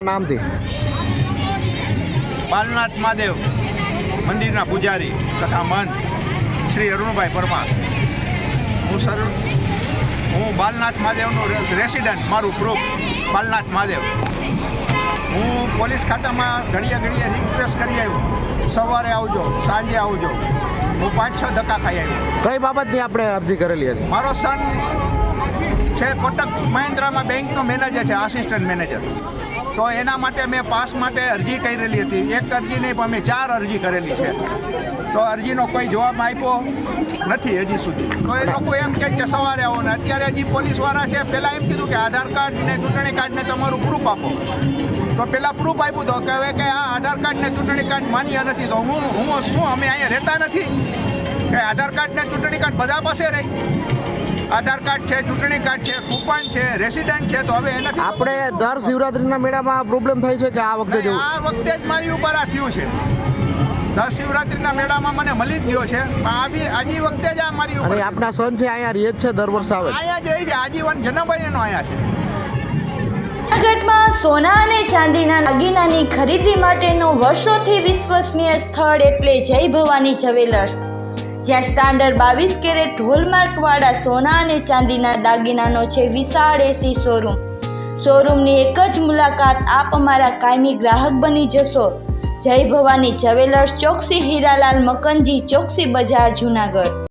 નામથી બાલનાથ મહાદેવ મંદિરના પૂજારી તથા મંત શ્રી અરુણભાઈ પરમાર. હું બાલનાથ મહાદેવનો રેસિડન્ટ, મારું પ્રૂફ બાલનાથ મહાદેવ. હું પોલીસ ખાતામાં ઘડીએ રિક્વેસ્ટ કરી આવ્યો, સવારે આવજો, સાંજે આવજો. હું 5-6 ધક્કા ખાઈ આવ્યો. કઈ બાબતની આપણે અરજી કરેલી હતી? મારો સન છે કોટક મહિન્દ્રામાં બેંકનો મેનેજર છે, આસિસ્ટન્ટ મેનેજર. તો એના માટે મેં પાસ માટે અરજી કરેલી હતી. એક અરજી નહીં પણ મેં 4 અરજી કરેલી છે. તો અરજીનો કોઈ જવાબ આપ્યો નથી હજી સુધી. તો એ લોકો એમ કહે કે સવારે આવો ને અત્યારે હજી પોલીસવાળા છે. પહેલાં એમ કીધું કે આધાર કાર્ડ ને ચૂંટણી કાર્ડ ને તમારું પ્રૂફ આપો. તો પહેલાં પ્રૂફ આપ્યું તો કે હવે કે આ આધાર કાર્ડ ને ચૂંટણી કાર્ડ માન્ય નથી. તો હું શું અમે અહીંયા રહેતા નથી કે આધાર કાર્ડ ને ચૂંટણી કાર્ડ બધા પાસે રહી? આધાર કાર્ડ છે, ચૂંટણી કાર્ડ છે, કૂપન છે, રેસિડન્ટ છે. તો હવે એનાથી આપણે દર શિવરાત્રીના મેળામાં પ્રોબ્લેમ થાય છે કે આ વખતે જેવું? આ વખતે જ મારી ઉપર આ થયું છે. દર શિવરાત્રીના મેળામાં મને મળી જ ગયો છે. આજી વખતે જ આ મારી ઉપર. અને આપણા સન છે અહીંયા રહે છે, દર વર્ષે આવે અહીંયા જ રહી છે. આજીવન જન્મભાઈ એનો અહીંયા છે. જૂનાગઢમાં સોના અને ચાંદીના દાગીનાની ખરીદી માટેનો વર્ષોથી વિશ્વસનીય સ્થળ એટલે જય ભવાની જ્વેલર્સ, જ્યાં સ્ટાન્ડર્ડ 22 કેરેટ હોલમાર્કવાળા સોના અને ચાંદીના દાગીનાનો છે વિશાળ એસી શોરૂમ. શોરૂમની એક જ મુલાકાત આપ અમારા કાયમી ગ્રાહક બની જશો. જય ભવાની જ્વેલર્સ, ચોકસી હીરાલાલ મકનજી, ચોકસી બજાર, જૂનાગઢ.